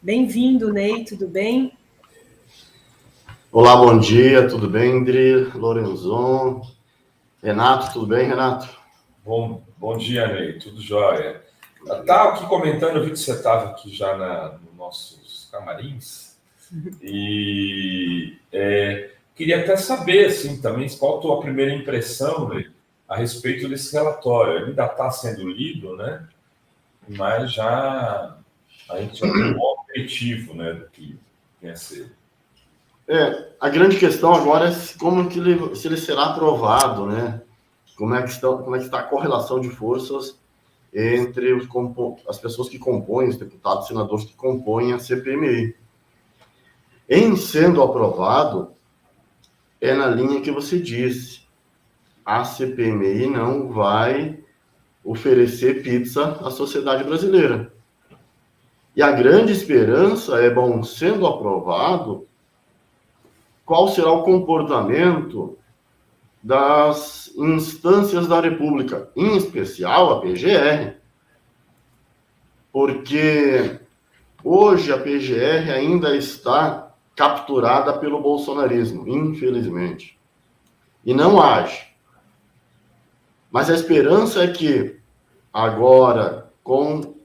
Bem-vindo, Ney, tudo bem? Olá, bom dia, tudo bem, Indri, Lorenzon, Renato, tudo bem, Renato? Bom dia, Ney, tudo jóia. Estava aqui comentando, eu vi que você estava aqui já nos nossos camarins, e queria até saber, assim, também, qual a tua primeira impressão, Ney, a respeito desse relatório. Ele ainda está sendo lido, né? Mas a gente já tem um bom aperitivo, né, do que ia ser. A grande questão agora é se ele será aprovado, né? Como é que está a correlação de forças entre as pessoas que compõem, os deputados e senadores que compõem a CPMI. Em sendo aprovado, é na linha que você disse. A CPMI não vai oferecer pizza à sociedade brasileira. E a grande esperança é, sendo aprovado, qual será o comportamento das instâncias da República, em especial a PGR. Porque hoje a PGR ainda está capturada pelo bolsonarismo, infelizmente. E não age. Mas a esperança é que, agora, com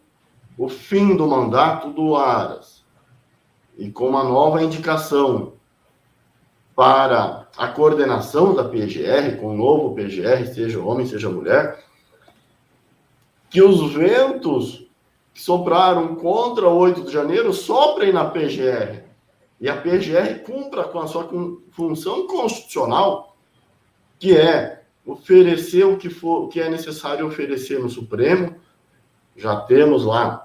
o fim do mandato do Aras e com uma nova indicação para a coordenação da PGR, com o novo PGR, seja homem, seja mulher, que os ventos que sopraram contra o 8 de janeiro soprem na PGR. E a PGR cumpra com a sua função constitucional, que é oferecer o que é necessário oferecer no Supremo. Já temos lá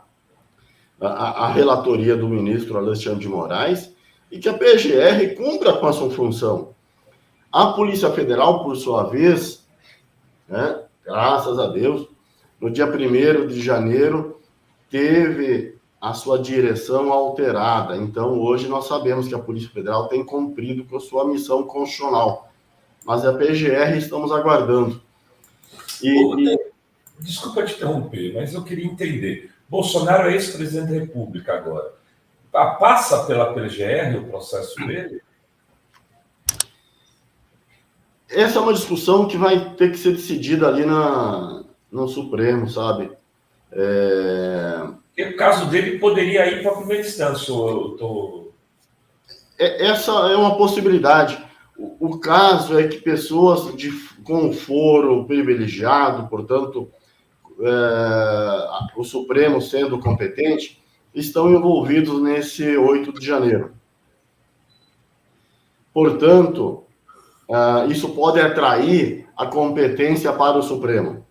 a relatoria do ministro Alexandre de Moraes, e que a PGR cumpra com a sua função. A Polícia Federal, por sua vez, né, graças a Deus, no dia 1º de janeiro, teve a sua direção alterada. Então, hoje nós sabemos que a Polícia Federal tem cumprido com a sua missão constitucional. Mas a PGR estamos aguardando. Desculpa te interromper, mas eu queria entender. Bolsonaro é ex-presidente da República agora. Passa pela PGR o processo dele? Essa é uma discussão que vai ter que ser decidida ali no Supremo, sabe? O caso dele poderia ir para a primeira instância. Essa é uma possibilidade. O caso é que pessoas com foro privilegiado, portanto, o Supremo sendo competente, estão envolvidos nesse 8 de janeiro. Portanto, isso pode atrair a competência para o Supremo.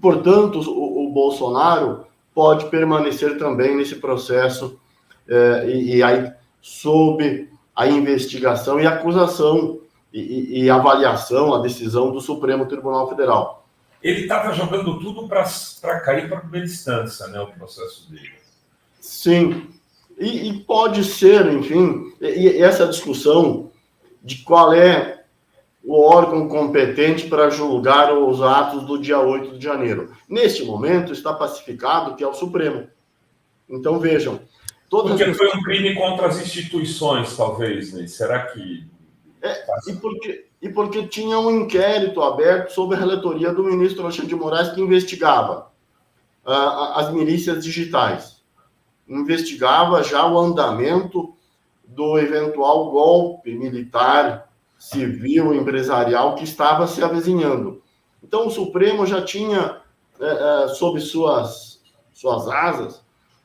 Portanto, o Bolsonaro pode permanecer também nesse processo e aí, sob a investigação e acusação e avaliação, a decisão do Supremo Tribunal Federal. Ele estava jogando tudo para cair para a primeira instância, né, o processo dele. Sim. E pode ser, enfim, e essa discussão de qual é o órgão competente para julgar os atos do dia 8 de janeiro. Neste momento, está pacificado que é o Supremo. Então, vejam. Porque foi um crime contra as instituições, talvez, né? Será que... E porque tinha um inquérito aberto sob a relatoria do ministro Alexandre de Moraes, que investigava as milícias digitais. Investigava já o andamento do eventual golpe militar, civil, empresarial que estava se avizinhando. Então, o Supremo já tinha, sob suas asas,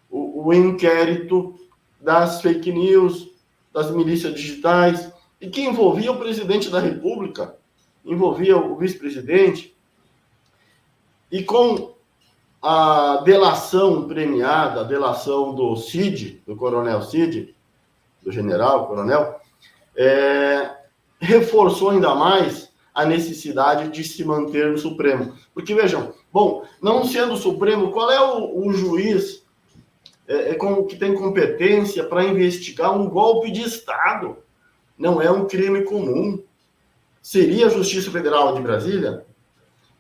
o inquérito das fake news, das milícias digitais, e que envolvia o presidente da República, envolvia o vice-presidente, e com a delação premiada, a delação do Cid, do coronel Cid, do general, coronel, reforçou ainda mais a necessidade de se manter no Supremo. Porque, vejam, não sendo o Supremo, qual é o juiz que tem competência para investigar um golpe de Estado? Não é um crime comum. Seria a Justiça Federal de Brasília?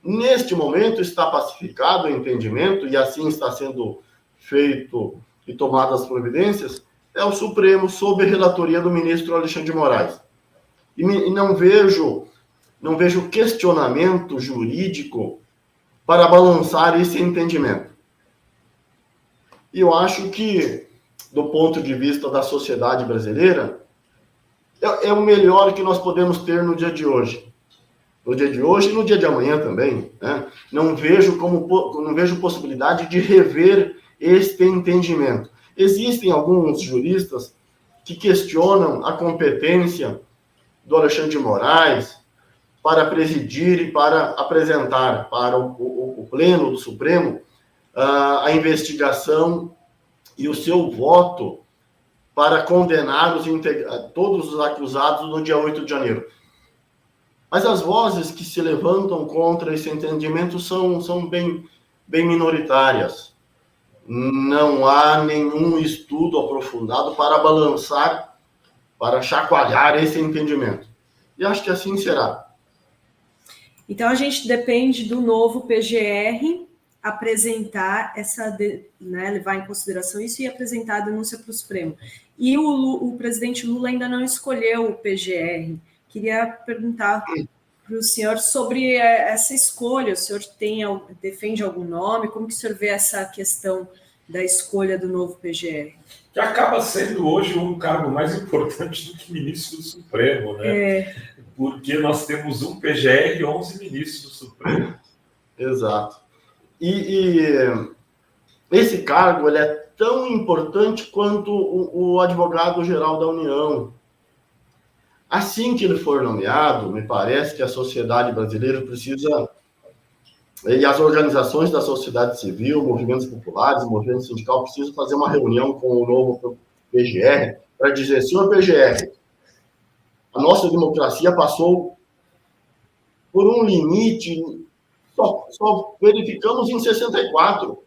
Neste momento está pacificado o entendimento, e assim está sendo feito e tomadas as providências, é o Supremo, sob a relatoria do ministro Alexandre de Moraes. E não vejo questionamento jurídico para balançar esse entendimento. E eu acho que, do ponto de vista da sociedade brasileira, é o melhor que nós podemos ter no dia de hoje. No dia de hoje e no dia de amanhã também. Né? Não vejo possibilidade de rever este entendimento. Existem alguns juristas que questionam a competência do Alexandre de Moraes para presidir e para apresentar para o Pleno do Supremo a investigação e o seu voto para condenar todos os acusados no dia 8 de janeiro. Mas as vozes que se levantam contra esse entendimento são bem minoritárias. Não há nenhum estudo aprofundado para balançar, para chacoalhar esse entendimento. E acho que assim será. Então, a gente depende do novo PGR apresentar levar em consideração isso e apresentar a denúncia para o Supremo. E o presidente Lula ainda não escolheu o PGR. Queria perguntar para o senhor sobre essa escolha. O senhor defende algum nome? Como que o senhor vê essa questão da escolha do novo PGR? Que acaba sendo hoje um cargo mais importante do que ministro do Supremo, né? Porque nós temos um PGR e 11 ministros do Supremo. Exato. E esse cargo ele é tão importante quanto o advogado-geral da União. Assim que ele for nomeado, me parece que a sociedade brasileira precisa, e as organizações da sociedade civil, movimentos populares, movimento sindical, precisam fazer uma reunião com o novo PGR para dizer: senhor PGR, a nossa democracia passou por um limite, só verificamos em 64.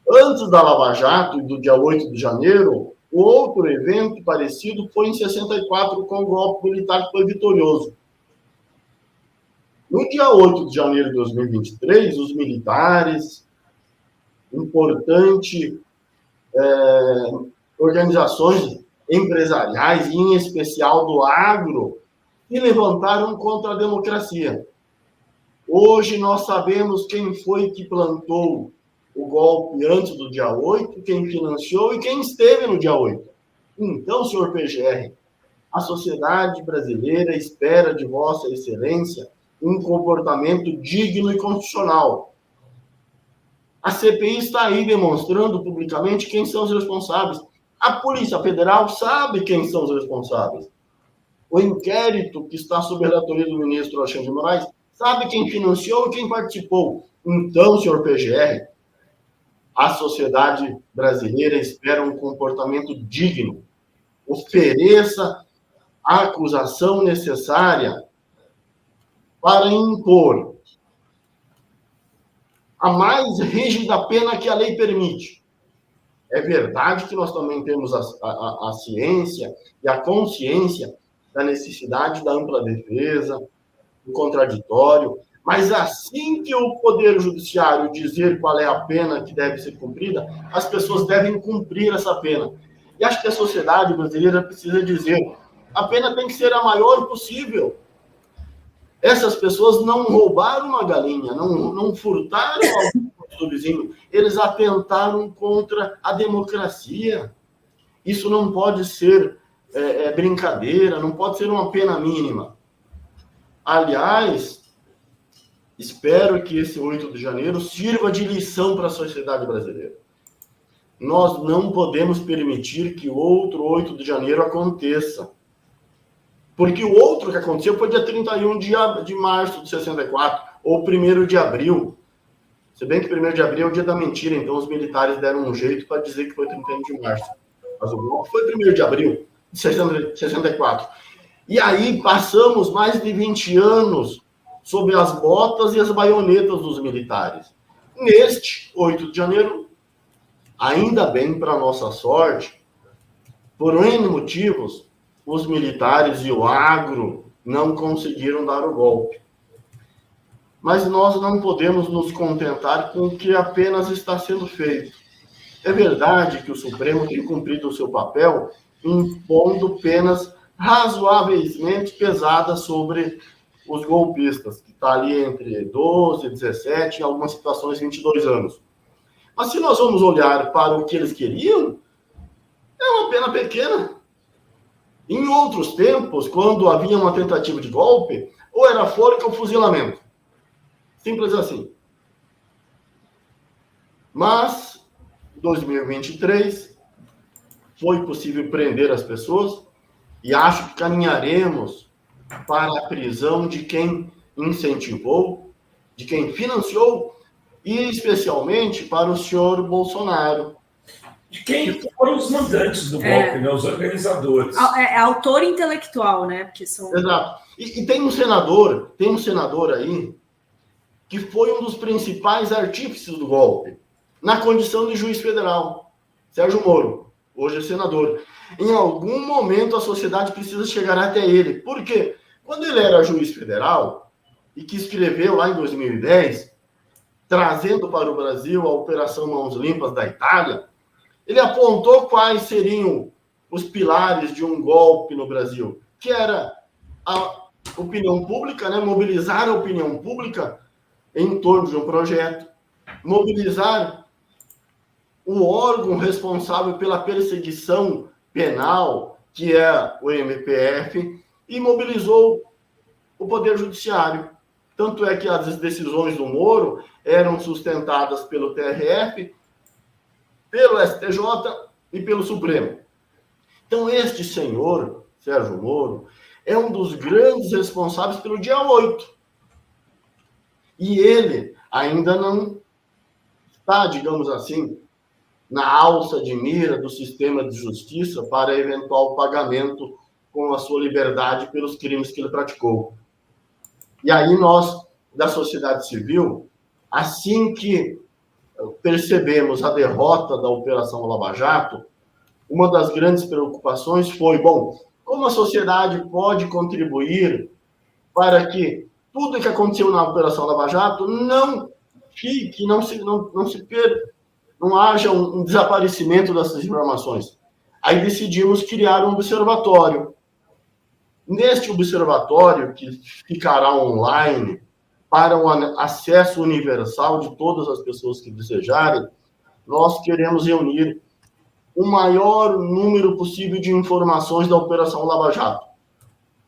Antes da Lava Jato e do dia 8 de janeiro, o outro evento parecido foi em 64, com o golpe militar que foi vitorioso. No dia 8 de janeiro de 2023, os militares, importantes organizações empresariais, e em especial do agro, se levantaram contra a democracia. Hoje nós sabemos quem foi que plantou o golpe antes do dia 8, quem financiou e quem esteve no dia 8. Então, senhor PGR, a sociedade brasileira espera de Vossa Excelência um comportamento digno e constitucional. A CPI está aí demonstrando publicamente quem são os responsáveis. A Polícia Federal sabe quem são os responsáveis. O inquérito que está sob a relatoria do ministro Alexandre de Moraes sabe quem financiou e quem participou. Então, senhor PGR, a sociedade brasileira espera um comportamento digno. Ofereça a acusação necessária para impor a mais rígida pena que a lei permite. É verdade que nós também temos a ciência e a consciência da necessidade da ampla defesa, do contraditório, mas assim que o Poder Judiciário dizer qual é a pena que deve ser cumprida, as pessoas devem cumprir essa pena. E acho que a sociedade brasileira precisa dizer: a pena tem que ser a maior possível. Essas pessoas não roubaram uma galinha, não furtaram do vizinho, eles atentaram contra a democracia. Isso não pode ser brincadeira, não pode ser uma pena mínima. Aliás, espero que esse 8 de janeiro sirva de lição para a sociedade brasileira. Nós não podemos permitir que outro 8 de janeiro aconteça. Porque o outro que aconteceu foi dia 31 de março de 64, ou 1º de abril. Se bem que 1º de abril é o dia da mentira, então os militares deram um jeito para dizer que foi 31 de março. Mas o golpe foi 1º de abril de 64. E aí passamos mais de 20 anos sob as botas e as baionetas dos militares. Neste 8 de janeiro, ainda bem para nossa sorte, por N motivos, os militares e o agro não conseguiram dar o golpe. Mas nós não podemos nos contentar com o que apenas está sendo feito. É verdade que o Supremo tem cumprido o seu papel impondo penas razoavelmente pesadas sobre os golpistas, que está ali entre 12, 17, em algumas situações 22 anos. Mas se nós vamos olhar para o que eles queriam, é uma pena pequena. Em outros tempos, quando havia uma tentativa de golpe, ou era forca ou fuzilamento. Simples assim. Mas, em 2023, foi possível prender as pessoas e acho que caminharemos para a prisão de quem incentivou, de quem financiou e especialmente para o senhor Bolsonaro. De quem foram os mandantes do golpe, né? Os organizadores. É autor intelectual, né? Porque são... Exato. E tem um senador aí que foi um dos principais artífices do golpe, na condição de juiz federal, Sérgio Moro, hoje é senador. Em algum momento a sociedade precisa chegar até ele. Por quê? Quando ele era juiz federal, e que escreveu lá em 2010, trazendo para o Brasil a Operação Mãos Limpas da Itália, ele apontou quais seriam os pilares de um golpe no Brasil, que era a opinião pública, né? Mobilizar a opinião pública em torno de um projeto, mobilizar o órgão responsável pela perseguição penal, que é o MPF, e mobilizou o Poder Judiciário. Tanto é que as decisões do Moro eram sustentadas pelo TRF, pelo STJ e pelo Supremo. Então, este senhor, Sérgio Moro, é um dos grandes responsáveis pelo dia 8. E ele ainda não está, digamos assim, na alça de mira do sistema de justiça para eventual pagamento com a sua liberdade pelos crimes que ele praticou. E aí nós, da sociedade civil, assim que percebemos a derrota da Operação Lava Jato, uma das grandes preocupações foi, como a sociedade pode contribuir para que tudo que aconteceu na Operação Lava Jato não fique, não se perca, não haja um desaparecimento dessas informações. Aí decidimos criar um observatório. Neste observatório, que ficará online para o acesso universal de todas as pessoas que desejarem, nós queremos reunir o maior número possível de informações da Operação Lava Jato.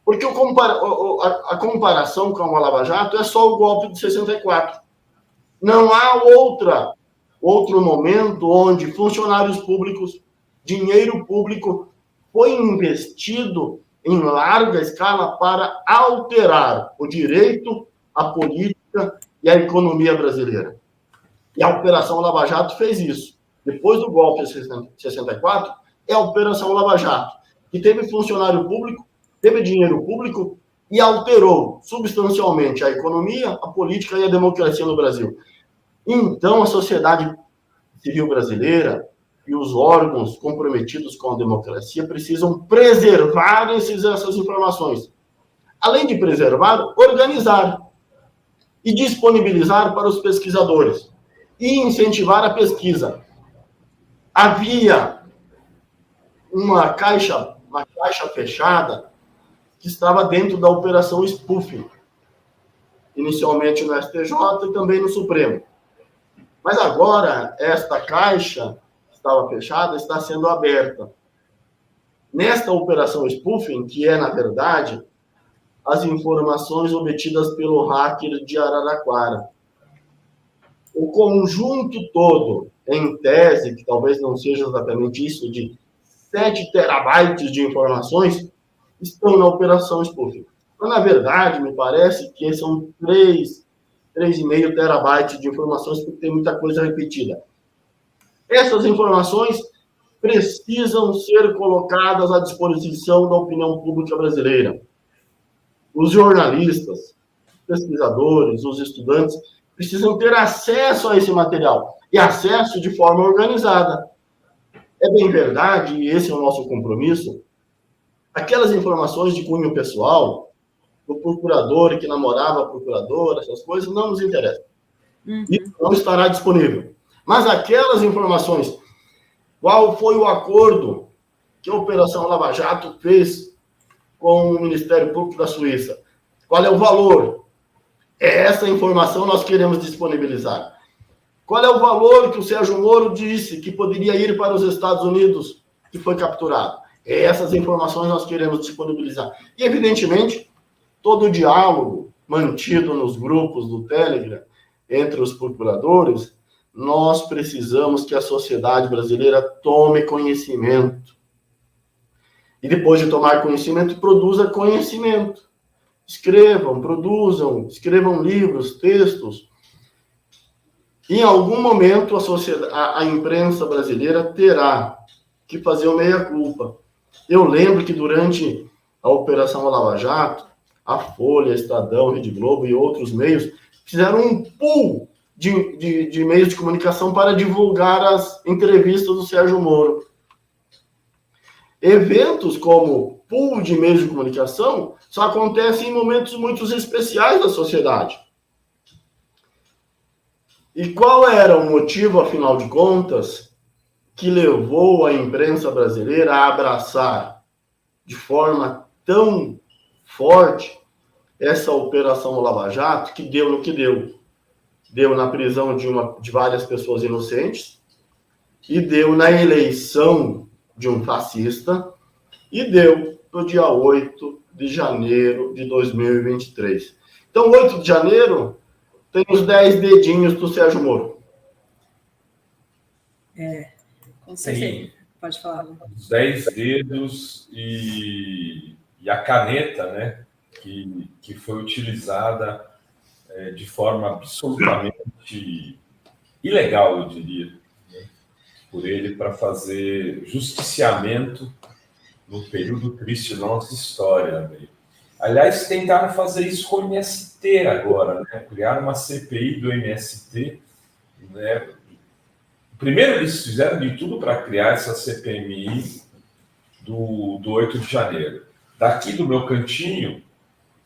Porque a comparação com a Lava Jato é só o golpe de 64. Não há outro momento onde funcionários públicos, dinheiro público, foi investido em larga escala para alterar o direito, a política e a economia brasileira. E a Operação Lava Jato fez isso. Depois do golpe de 64, é a Operação Lava Jato, que teve funcionário público, teve dinheiro público e alterou substancialmente a economia, a política e a democracia no Brasil. Então, a sociedade civil brasileira e os órgãos comprometidos com a democracia precisam preservar essas informações. Além de preservar, organizar e disponibilizar para os pesquisadores e incentivar a pesquisa. Havia uma caixa fechada que estava dentro da Operação Spoofing, inicialmente no STJ e também no Supremo. Mas agora, esta caixa que estava fechada está sendo aberta. Nesta Operação Spoofing, que é, na verdade, as informações obtidas pelo hacker de Araraquara. O conjunto todo, em tese, que talvez não seja exatamente isso, de 7 terabytes de informações, estão na Operação Spoofing. Mas, na verdade, me parece que são 3,5 terabytes de informações, porque tem muita coisa repetida. Essas informações precisam ser colocadas à disposição da opinião pública brasileira. Os jornalistas, os pesquisadores, os estudantes precisam ter acesso a esse material e acesso de forma organizada. É bem verdade, e esse é o nosso compromisso, aquelas informações de cunho pessoal, do procurador que namorava a procuradora, essas coisas, não nos interessam. Isso não estará disponível. Mas aquelas informações Qual foi o acordo que a Operação Lava Jato fez com o Ministério Público da Suíça? Qual é o valor? Essa informação nós queremos disponibilizar. Qual é o valor que o Sérgio Moro disse que poderia ir para os Estados Unidos, que foi capturado? Essas informações nós queremos disponibilizar. E, evidentemente, todo o diálogo mantido nos grupos do Telegram entre os procuradores, nós precisamos que a sociedade brasileira tome conhecimento. E depois de tomar conhecimento, produza conhecimento. Escrevam, produzam, escrevam livros, textos. Em algum momento, a imprensa brasileira terá que fazer o meia-culpa. Eu lembro que durante a Operação Lava Jato, a Folha, Estadão, Rede Globo e outros meios fizeram um pool de meios de comunicação para divulgar as entrevistas do Sérgio Moro. Eventos como pool de meios de comunicação só acontecem em momentos muito especiais da sociedade. E qual era o motivo, afinal de contas, que levou a imprensa brasileira a abraçar de forma tão forte essa Operação Lava Jato, que deu no que deu? Deu na prisão de várias pessoas inocentes, e deu na eleição de um fascista, e deu no dia 8 de janeiro de 2023. Então, 8 de janeiro tem os 10 dedinhos do Sérgio Moro. Com certeza. Pode falar. Os 10 dedos e a caneta, né, que foi utilizada de forma absolutamente ilegal, eu diria, né, por ele para fazer justiciamento no período triste da nossa história. Né? Aliás, tentaram fazer isso com o MST agora, né? Criaram uma CPI do MST, né? Primeiro, eles fizeram de tudo para criar essa CPMI do 8 de janeiro. Daqui do meu cantinho,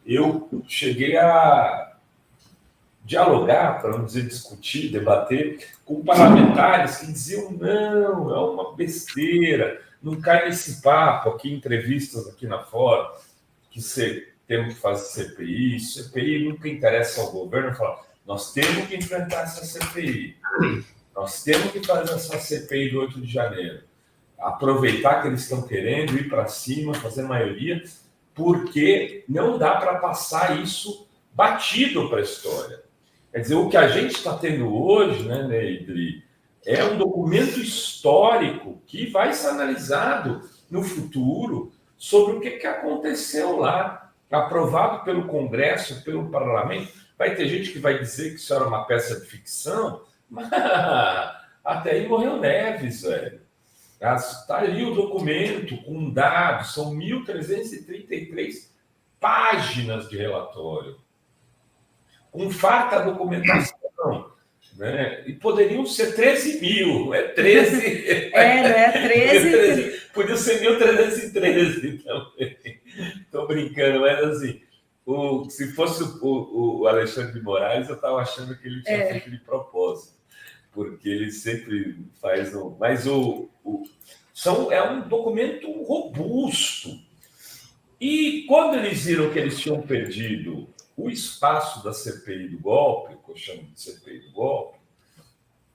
eu cheguei a dialogar, para não dizer discutir, debater, com parlamentares que diziam, não, é uma besteira, não cai nesse papo aqui, entrevistas aqui na fora, que temos que fazer CPI, CPI nunca interessa ao governo. Fala, nós temos que enfrentar essa CPI, nós temos que fazer essa CPI do 8 de janeiro, aproveitar que eles estão querendo ir para cima, fazer maioria, porque não dá para passar isso batido para a história. Quer dizer, o que a gente está tendo hoje, né, Neidri, é um documento histórico que vai ser analisado no futuro sobre o que aconteceu lá, aprovado pelo Congresso, pelo Parlamento. Vai ter gente que vai dizer que isso era uma peça de ficção, mas até aí morreu Neves, velho. Está ali o documento com dados, são 1.333 páginas de relatório, com farta documentação, né? E poderiam ser 13 mil, é 13. Não é 13. Podia ser 1.313 também. Estou brincando, mas assim, se fosse o Alexandre de Moraes, eu estava achando que ele tinha feito de propósito, porque ele sempre faz um. Mas é um documento robusto. E quando eles viram que eles tinham perdido o espaço da CPI do golpe, que eu chamo de CPI do golpe,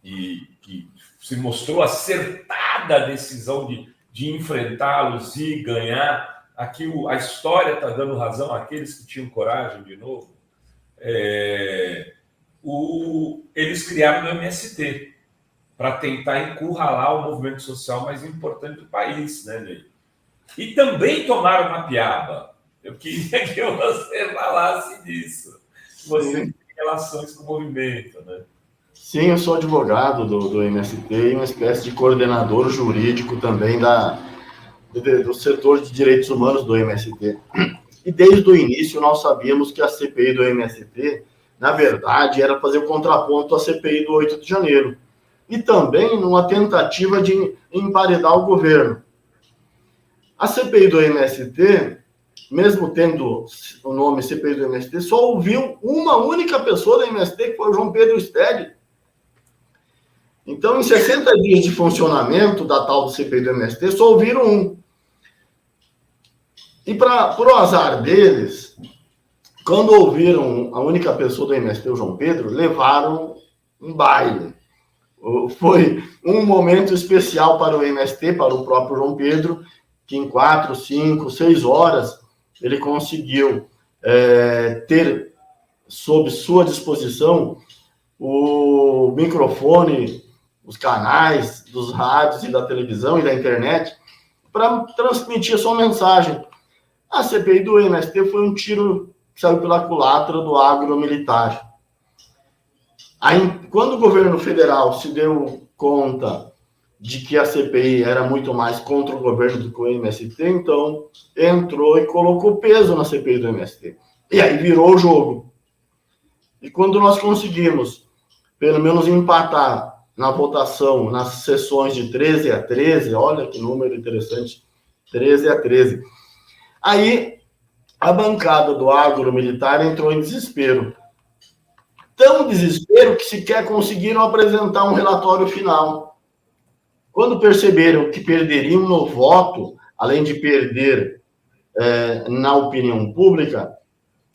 e que se mostrou acertada a decisão de enfrentá-los e ganhar, aqui a história está dando razão àqueles que tinham coragem de novo, eles criaram o MST para tentar encurralar o movimento social mais importante do país, né, Ney? E também tomaram uma piaba. Eu queria que você falasse disso. Você tem relações com o movimento, né? Sim, eu sou advogado do MST e uma espécie de coordenador jurídico também do setor de direitos humanos do MST. E desde o início nós sabíamos que a CPI do MST, na verdade, era fazer o contraponto à CPI do 8 de janeiro. E também numa tentativa de emparedar o governo. A CPI do MST, mesmo tendo o nome CPI do MST, só ouviu uma única pessoa do MST, que foi o João Pedro Stedley. Então, em 60 dias de funcionamento da tal do CPI do MST, só ouviram um. E por o azar deles, quando ouviram a única pessoa do MST, o João Pedro, levaram um baile. Foi um momento especial para o MST, para o próprio João Pedro, que em 4, 5, 6 horas ele conseguiu ter sob sua disposição o microfone, os canais dos rádios e da televisão e da internet para transmitir a sua mensagem. A CPI do MST foi um tiro que saiu pela culatra do agro-militar. Aí, quando o governo federal se deu conta de que a CPI era muito mais contra o governo do que o MST, então entrou e colocou peso na CPI do MST. E aí virou o jogo. E quando nós conseguimos, pelo menos, empatar na votação, nas sessões de 13-13, olha que número interessante, 13-13, aí a bancada do agro-militar entrou em desespero. Tão desespero que sequer conseguiram apresentar um relatório final. Quando perceberam que perderiam no voto, além de perder na opinião pública,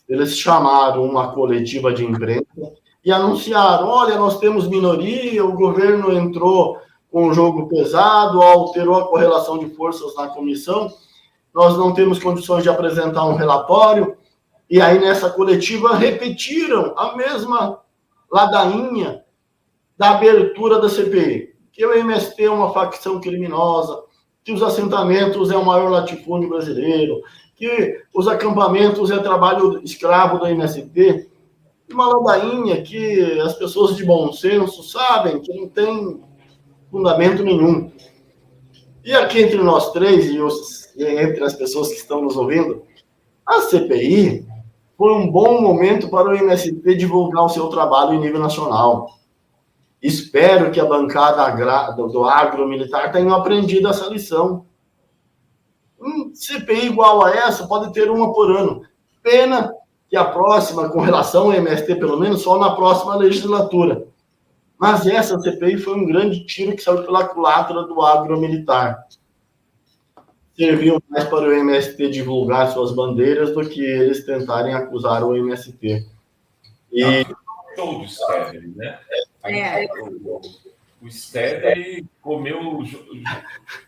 eles chamaram uma coletiva de imprensa e anunciaram: olha, nós temos minoria, o governo entrou com um jogo pesado, alterou a correlação de forças na comissão, nós não temos condições de apresentar um relatório. E aí, nessa coletiva, repetiram a mesma ladainha da abertura da CPI, que o MST é uma facção criminosa, que os assentamentos é o maior latifúndio brasileiro, que os acampamentos é trabalho escravo do MST. Uma ladainha que as pessoas de bom senso sabem que não tem fundamento nenhum. E aqui entre nós três e entre as pessoas que estão nos ouvindo, a CPI foi um bom momento para o MST divulgar o seu trabalho em nível nacional. Espero que a bancada do agro-militar tenha aprendido essa lição. CPI igual a essa pode ter uma por ano. Pena que a próxima, com relação ao MST, pelo menos, só na próxima legislatura. Mas essa CPI foi um grande tiro que saiu pela culatra do agro-militar. Serviu mais para o MST divulgar suas bandeiras do que eles tentarem acusar o MST. E show do Stedley, né? O Stedley comeu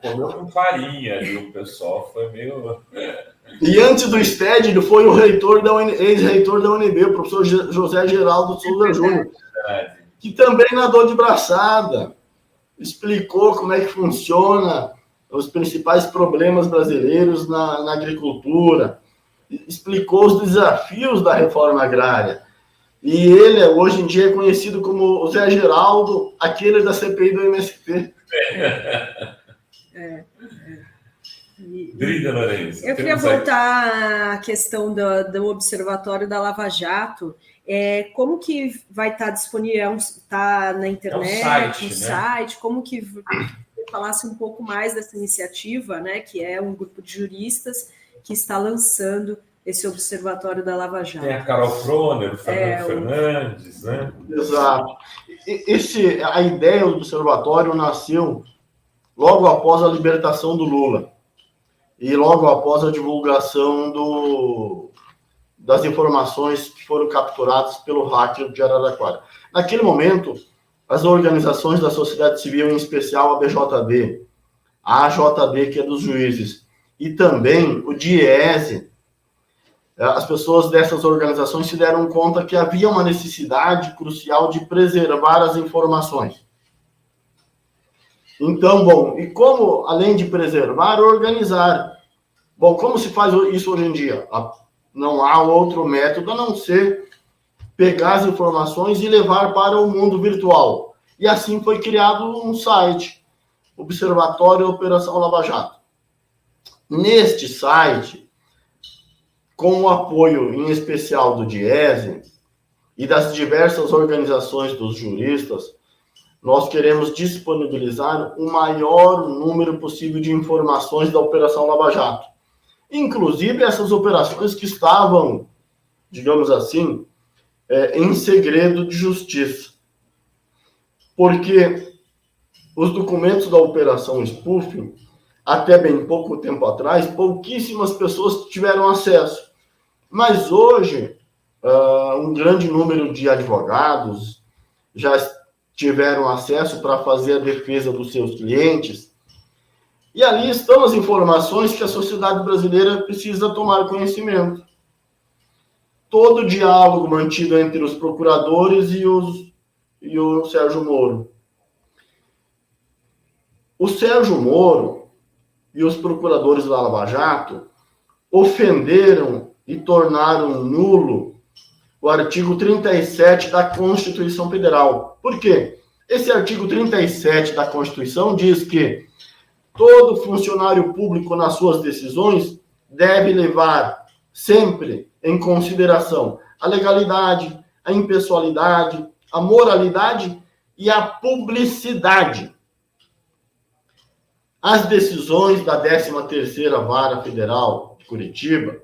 com farinha ali, o pessoal foi meio... E antes do Stedley foi o ex-reitor da UNB, o professor José Geraldo Souza Júnior, que também nadou de braçada, explicou como é que funciona os principais problemas brasileiros na agricultura, explicou os desafios da reforma agrária. E ele, hoje em dia, é conhecido como o Zé Geraldo, aquele da CPI do MST. Drida Lourenço. Eu queria voltar à questão do Observatório da Lava Jato. Como que vai estar disponível? Está na internet, no site? Como que você falasse um pouco mais dessa iniciativa, né? Que é um grupo de juristas que está lançando esse Observatório da Lava Jato. Tem a Carol Froner, o Fernando Fernandes, né? Exato. A ideia do Observatório nasceu logo após a libertação do Lula e logo após a divulgação das informações que foram capturadas pelo hacker de Araraquara. Naquele momento, as organizações da sociedade civil, em especial a BJD, a AJD, que é dos juízes, e também o DIEESE, as pessoas dessas organizações se deram conta que havia uma necessidade crucial de preservar as informações. Então, e como, além de preservar, organizar? Bom, como se faz isso hoje em dia? Não há outro método a não ser pegar as informações e levar para o mundo virtual. E assim foi criado um site, Observatório Operação Lava Jato. Neste site, com o apoio, em especial, do DIEESE e das diversas organizações dos juristas, nós queremos disponibilizar o maior número possível de informações da Operação Lava Jato. Inclusive essas operações que estavam, digamos assim, em segredo de justiça. Porque os documentos da Operação Spoofing, até bem pouco tempo atrás, pouquíssimas pessoas tiveram acesso. Mas hoje, um grande número de advogados já tiveram acesso para fazer a defesa dos seus clientes. E ali estão as informações que a sociedade brasileira precisa tomar conhecimento. Todo o diálogo mantido entre os procuradores e o Sérgio Moro. O Sérgio Moro e os procuradores da Lava Jato ofenderam e tornaram nulo o artigo 37 da Constituição Federal. Por quê? Esse artigo 37 da Constituição diz que todo funcionário público, nas suas decisões, deve levar sempre em consideração a legalidade, a impessoalidade, a moralidade e a publicidade. As decisões da 13ª Vara Federal de Curitiba,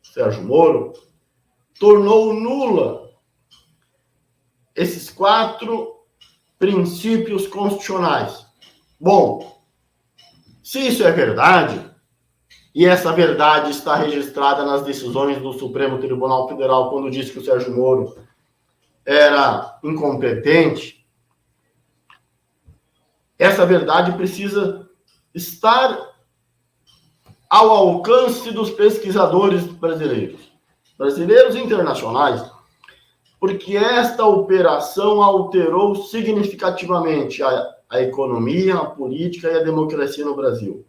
Sérgio Moro, tornou nula esses 4 princípios constitucionais. Bom, se isso é verdade, e essa verdade está registrada nas decisões do Supremo Tribunal Federal, quando diz que o Sérgio Moro era incompetente, essa verdade precisa estar ao alcance dos pesquisadores brasileiros e internacionais, porque esta operação alterou significativamente a economia, a política e a democracia no Brasil.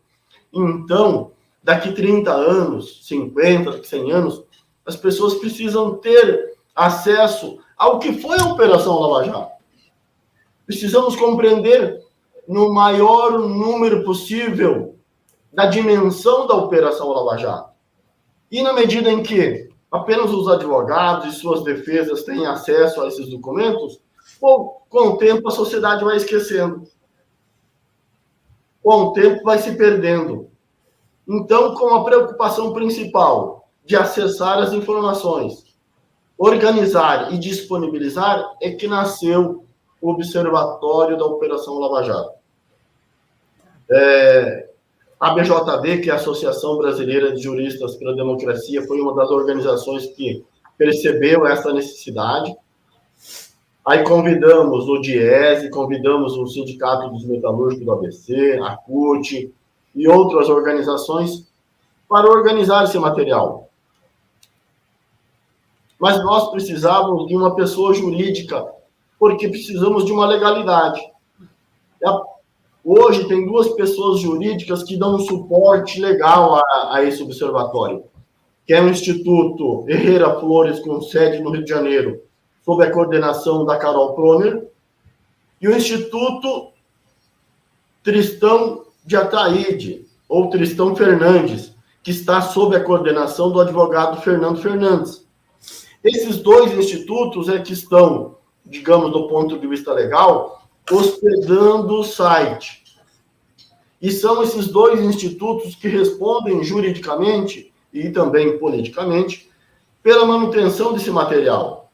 Então, daqui 30 anos, 50, 100 anos, as pessoas precisam ter acesso ao que foi a Operação Lava Jato. Precisamos compreender no maior número possível da dimensão da Operação Lava Jato. E na medida em que apenas os advogados e suas defesas têm acesso a esses documentos, com o tempo a sociedade vai esquecendo. Com o tempo vai se perdendo. Então, com a preocupação principal de acessar as informações, organizar e disponibilizar, é que nasceu o Observatório da Operação Lava Jato. A BJD, que é a Associação Brasileira de Juristas pela Democracia, foi uma das organizações que percebeu essa necessidade. Aí convidamos o DIESE, convidamos o Sindicato dos Metalúrgicos do ABC, a CUT e outras organizações para organizar esse material. Mas nós precisávamos de uma pessoa jurídica, porque precisamos de uma legalidade. Hoje tem 2 pessoas jurídicas que dão um suporte legal a esse observatório, que é o Instituto Herrera Flores, com sede no Rio de Janeiro, sob a coordenação da Carol Proner, e o Instituto Tristão de Ataíde, ou Tristão Fernandes, que está sob a coordenação do advogado Fernando Fernandes. Esses 2 institutos é que estão, digamos, do ponto de vista legal, hospedando o site. E são esses 2 institutos que respondem juridicamente e também politicamente pela manutenção desse material.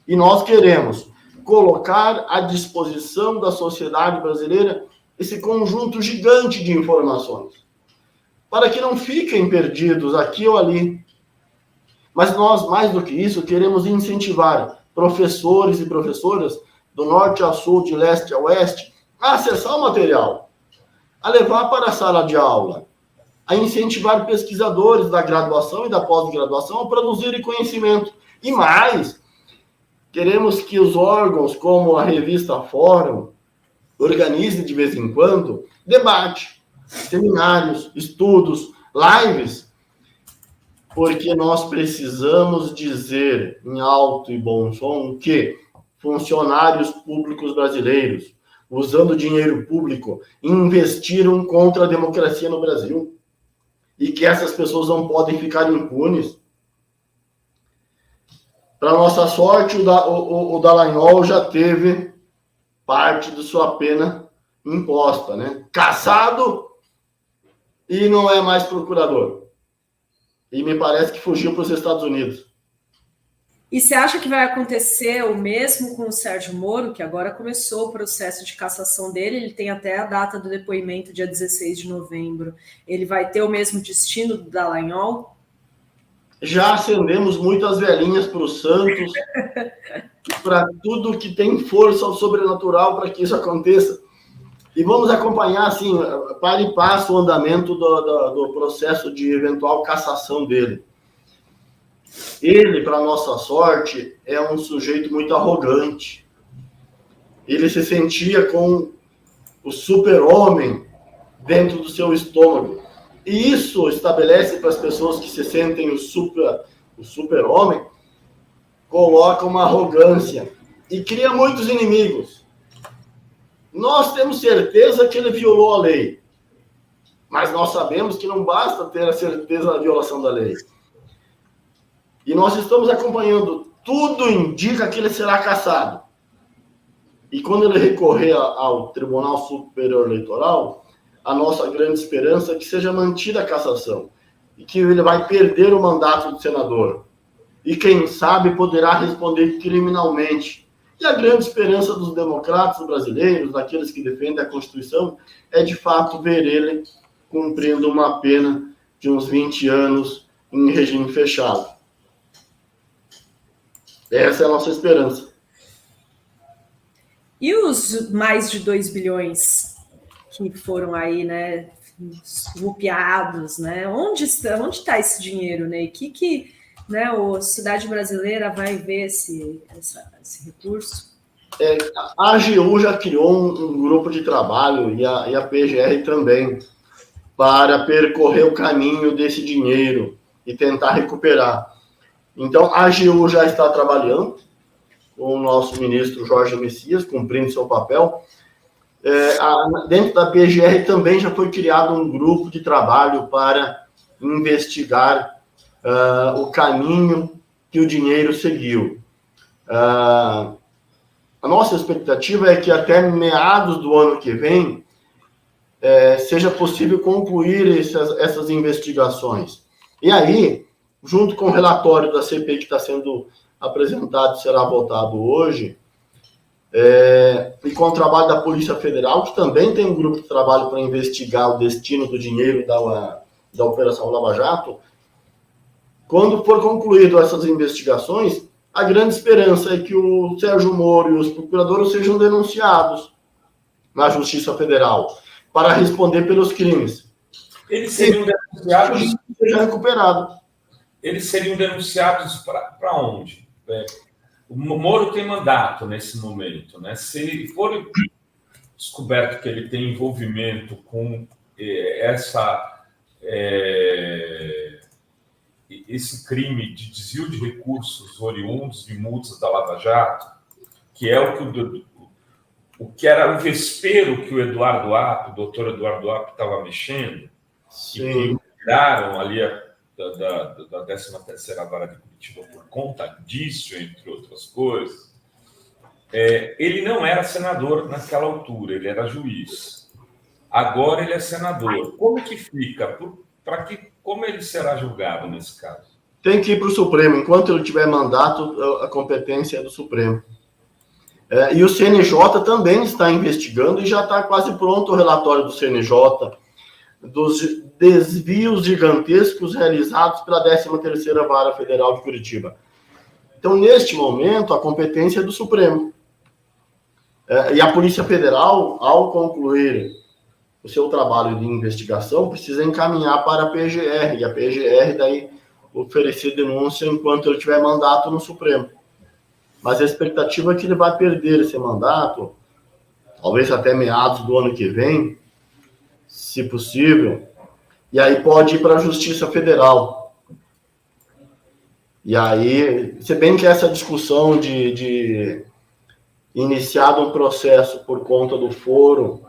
E nós queremos colocar à disposição da sociedade brasileira esse conjunto gigante de informações, para que não fiquem perdidos aqui ou ali. Mas nós, mais do que isso, queremos incentivar professores e professoras do norte a sul, de leste a oeste, a acessar o material, a levar para a sala de aula, a incentivar pesquisadores da graduação e da pós-graduação a produzirem conhecimento. E mais, queremos que os órgãos, como a revista Fórum, organizem de vez em quando debate, seminários, estudos, lives, porque nós precisamos dizer em alto e bom som que funcionários públicos brasileiros, usando dinheiro público, investiram contra a democracia no Brasil e que essas pessoas não podem ficar impunes. Para nossa sorte, o Dallagnol já teve parte de sua pena imposta, né? Cassado e não é mais procurador. E me parece que fugiu para os Estados Unidos. E você acha que vai acontecer o mesmo com o Sérgio Moro, que agora começou o processo de cassação dele, ele tem até a data do depoimento, dia 16 de novembro. Ele vai ter o mesmo destino do Dallagnol? Já acendemos muitas velhinhas para os santos, para tudo que tem força sobrenatural para que isso aconteça. E vamos acompanhar, assim, para e passo, o andamento do processo de eventual cassação dele. Ele, para nossa sorte, é um sujeito muito arrogante. Ele se sentia com o super-homem dentro do seu estômago. E isso estabelece para as pessoas que se sentem o super-homem, coloca uma arrogância e cria muitos inimigos. Nós temos certeza que ele violou a lei, mas nós sabemos que não basta ter a certeza da violação da lei. E nós estamos acompanhando, tudo indica que ele será cassado. E quando ele recorrer ao Tribunal Superior Eleitoral, a nossa grande esperança é que seja mantida a cassação e que ele vai perder o mandato de senador. E quem sabe poderá responder criminalmente. E a grande esperança dos democratas brasileiros, daqueles que defendem a Constituição, é de fato ver ele cumprindo uma pena de uns 20 anos em regime fechado. Essa é a nossa esperança. E os mais de 2 bilhões que foram aí, né, rupiados, né? Onde está esse dinheiro, né? E que né, a sociedade brasileira vai ver esse recurso? A AGU já criou um grupo de trabalho e a PGR também para percorrer o caminho desse dinheiro e tentar recuperar. Então, a AGU já está trabalhando com o nosso ministro Jorge Messias, cumprindo seu papel. Dentro da PGR também já foi criado um grupo de trabalho para investigar o caminho que o dinheiro seguiu. A nossa expectativa é que até meados do ano que vem seja possível concluir essas investigações. E aí, junto com o relatório da CPI que está sendo apresentado, será votado hoje, e com o trabalho da Polícia Federal, que também tem um grupo de trabalho para investigar o destino do dinheiro da Operação Lava Jato, quando for concluído essas investigações, a grande esperança é que o Sérgio Moro e os procuradores sejam denunciados na Justiça Federal para responder pelos crimes. Eles seriam denunciados... Seja recuperado. Eles seriam denunciados para onde? O Moro tem mandato nesse momento, né? Se for descoberto que ele tem envolvimento com esse crime de desvio de recursos oriundos de multas da Lava Jato, que é o que era o vespeiro que o doutor Eduardo Apio estava mexendo, Sim. E que tiraram ali da 13ª Vara de Curitiba por conta disso, entre outras coisas, ele não era senador naquela altura, ele era juiz. Agora ele é senador. Como que fica? Como ele será julgado nesse caso? Tem que ir para o Supremo. Enquanto ele tiver mandato, a competência é do Supremo. E o CNJ também está investigando e já está quase pronto o relatório do CNJ dos desvios gigantescos realizados pela 13ª Vara Federal de Curitiba. Então, neste momento, a competência é do Supremo. E a Polícia Federal, ao concluir o seu trabalho de investigação, precisa encaminhar para a PGR, e a PGR daí oferecer denúncia enquanto ele tiver mandato no Supremo. Mas a expectativa é que ele vai perder esse mandato, talvez até meados do ano que vem, se possível, e aí pode ir para a Justiça Federal. E aí, se bem que essa discussão de iniciado um processo por conta do foro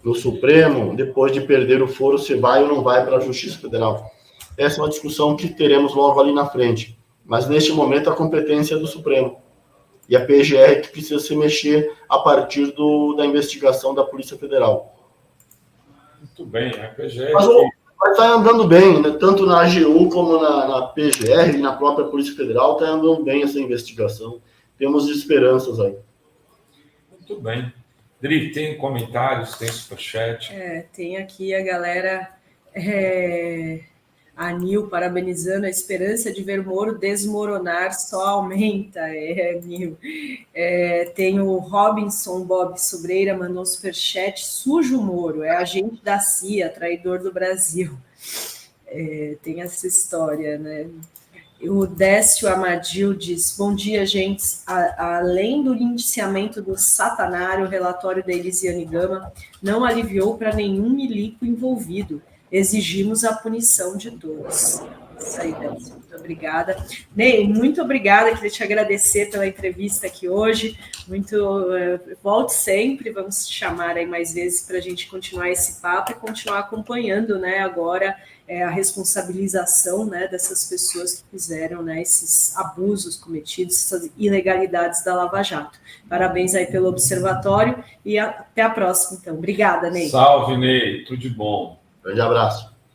no Supremo, depois de perder o foro, se vai ou não vai para a Justiça Federal. Essa é uma discussão que teremos logo ali na frente. Mas, neste momento, a competência é do Supremo. E a PGR que precisa se mexer a partir da investigação da Polícia Federal. Muito bem, a PGR... Mas está andando bem, né? Tanto na AGU como na PGR e na própria Polícia Federal, está andando bem essa investigação. Temos esperanças aí. Muito bem. Dri, tem comentários, tem superchat? Tem aqui a galera, a Nil parabenizando, a esperança de ver Moro desmoronar só aumenta, Nil. Tem o Robinson Bob Sobreira, mandou superchat, sujo Moro, é agente da CIA, traidor do Brasil. Tem essa história, né? O Décio Amadil diz, bom dia, gente. Além do indiciamento do Satanário, o relatório da Elisiane Gama não aliviou para nenhum milico envolvido. Exigimos a punição de todos. Isso aí, Décio. Muito obrigada. Ney, muito obrigada. Queria te agradecer pela entrevista aqui hoje. Volte sempre. Vamos te chamar aí mais vezes para a gente continuar esse papo e continuar acompanhando, né, agora a responsabilização, né, dessas pessoas que fizeram, né, esses abusos cometidos, essas ilegalidades da Lava Jato. Parabéns aí pelo observatório e até a próxima, então. Obrigada, Ney. Salve, Ney. Tudo de bom. Grande abraço.